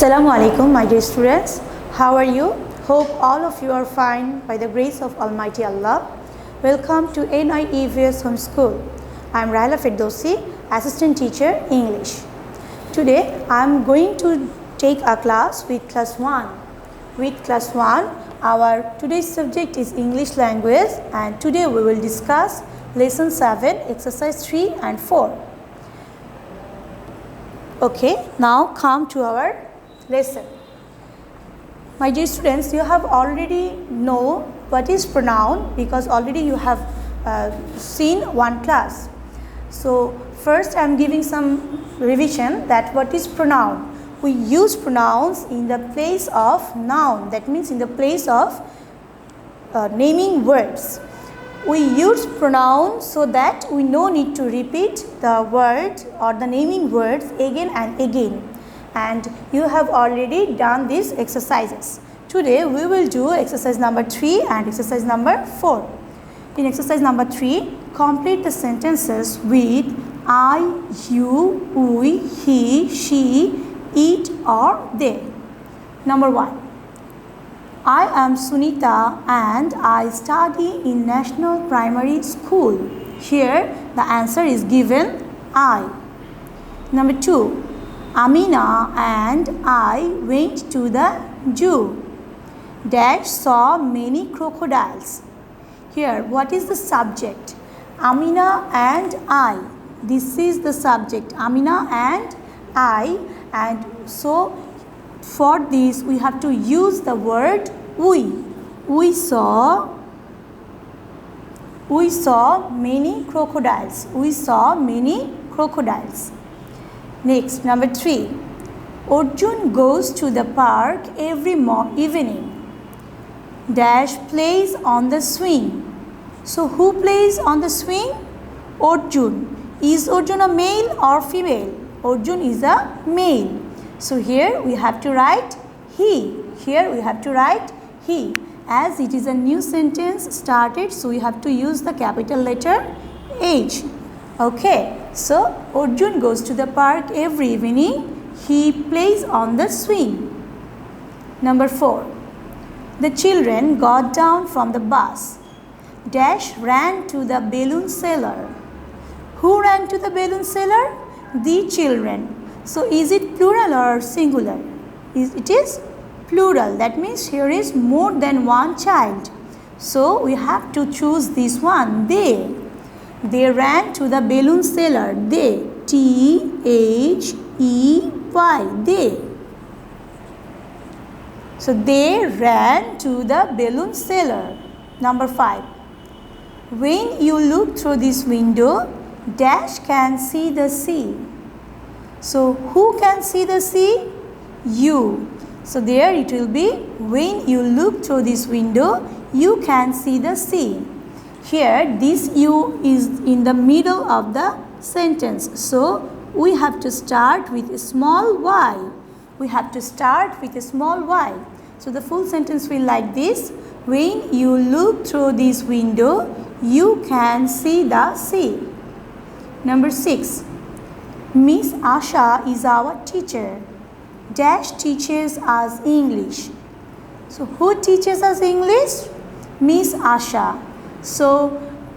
Assalamu alaikum, my dear students. How are you? Hope all of you are fine by the grace of Almighty Allah. Welcome to NIEVS Home School. I am Raila Firdausi, Assistant Teacher, English. Today, I am going to take a class with class 1. With class 1, our today's subject is English language, and today we will discuss lesson 7, exercise 3 and 4. Okay, now come to our lesson. My dear students, you have already know what is pronoun because already you have seen one class. So first I am giving some revision that what is pronoun. We use pronouns in the place of noun, that means in the place of naming words. We use pronouns so that we no need to repeat the word or the naming words again and again. And you have already done these exercises. Today we will do exercise number 3 and exercise number 4. In exercise number 3, complete the sentences with I, you, we, he, she, it or they. Number 1. I am Sunita and I study in National Primary School. Here the answer is given I. Number 2. Amina and I went to the zoo. Dash saw many crocodiles. Here what is the subject? Amina and I. This is the subject. Amina and I. And so for this we have to use the word we. We saw many crocodiles. We saw many crocodiles. Next, number 3. Arjun goes to the park every evening. Dash plays on the swing. So who plays on the swing? Arjun. Is Arjun a male or female? Arjun is a male. So here we have to write he. Here we have to write he. As it is a new sentence started, so we have to use the capital letter H. Okay. So Arjun goes to the park every evening. He plays on the swing. Number 4. The children got down from the bus. Dash ran to the balloon seller. Who ran to the balloon seller? The children. So is it plural or singular? It is plural. That means here is more than one child. So we have to choose this one. They. They ran to the balloon seller. They. T-H-E-Y. They. So they ran to the balloon seller. Number 5. When you look through this window, Dash can see the sea. So who can see the sea? You. So there it will be when you look through this window, you can see the sea. Here this you is in the middle of the sentence. So we have to start with a small y. We have to start with a small y. So the full sentence will like this. When you look through this window, you can see the sea. Number 6. Miss Asha is our teacher. Dash teaches us English. So who teaches us English? Miss Asha. So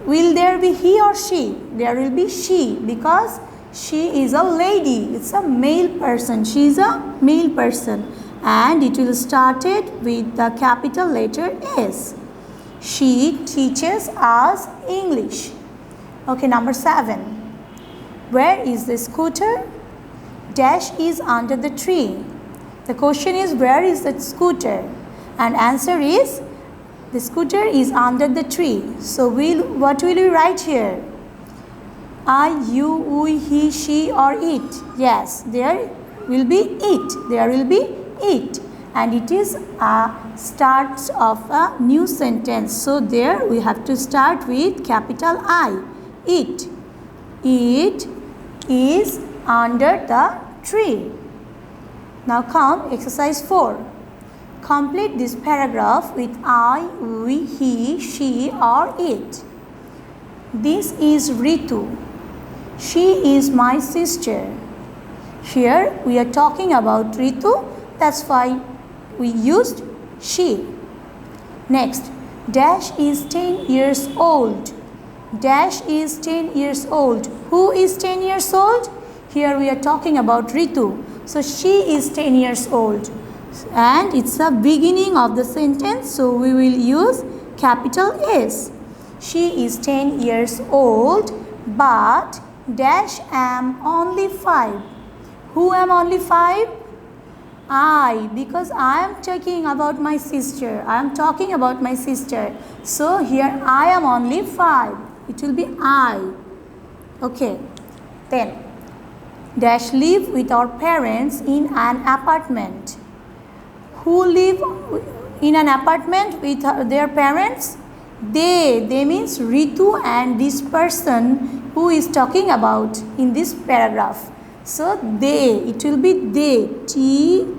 will there be he or she? There will be she because she is a lady. It's a male person. She is a male person. And it will start it with the capital letter S. She teaches us English. Okay, number 7. Where is the scooter? Dash is under the tree. The question is where is the scooter? And answer is the scooter is under the tree. So what will we write here? I, you, we, he, she or it? Yes, there will be it. There will be it. And it is a start of a new sentence. So there we have to start with capital I. It. It is under the tree. Now come exercise 4. Complete this paragraph with I, we, he, she or it. This is Ritu. She is my sister. Here we are talking about Ritu. That's why we used she. Next, dash is 10 years old. Dash is 10 years old. Who is 10 years old? Here we are talking about Ritu. So she is 10 years old. And it's the beginning of the sentence, so we will use capital S. She is 10 years old, but dash am only 5. Who am only 5? I, because I am talking about my sister. I am talking about my sister. So here I am only 5. It will be I. Okay. Then dash live with our parents in an apartment. Who live in an apartment with their parents? They means Ritu and this person who is talking about in this paragraph. So they, it will be they, T-H-E-Y,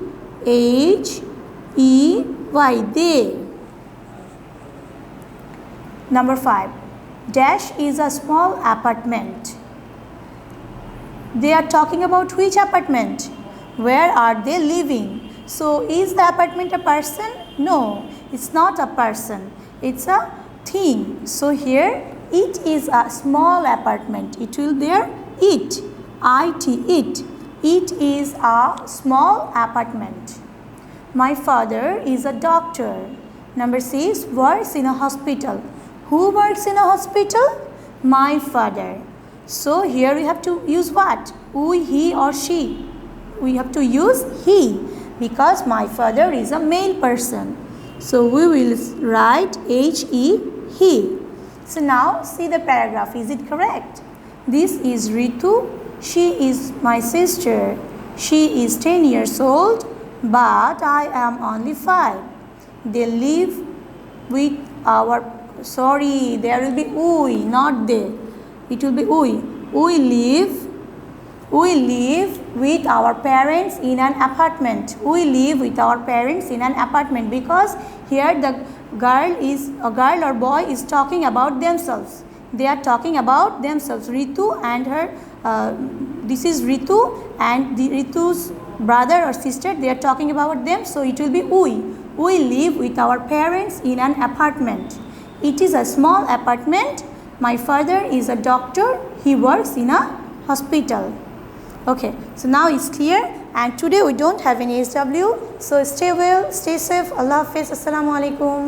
they. Number 5, dash is a small apartment. They are talking about which apartment? Where are they living? So is the apartment a person? No, it's not a person. It's a thing. So here it is a small apartment. It will be it. I-T, it. It is a small apartment. My father is a doctor. Number 6, works in a hospital. Who works in a hospital? My father. So here we have to use what? We, he or she. We have to use he because my father is a male person. So we will write H-E, he. So now see the paragraph. Is it correct? This is Ritu. She is my sister. She is 10 years old, but I am only 5. They live with our, sorry, there will be we, not they. It will be we. We live with our parents in an apartment. We live with our parents in an apartment because here the girl or boy is talking about themselves. They are talking about themselves. Ritu and her, this is Ritu and Ritu's brother or sister, they are talking about them. So it will be we. We live with our parents in an apartment. It is a small apartment. My father is a doctor. He works in a hospital. Okay, so now it's clear, and today we don't have any SW. So stay well, stay safe. Allah Hafiz. Assalamu alaikum.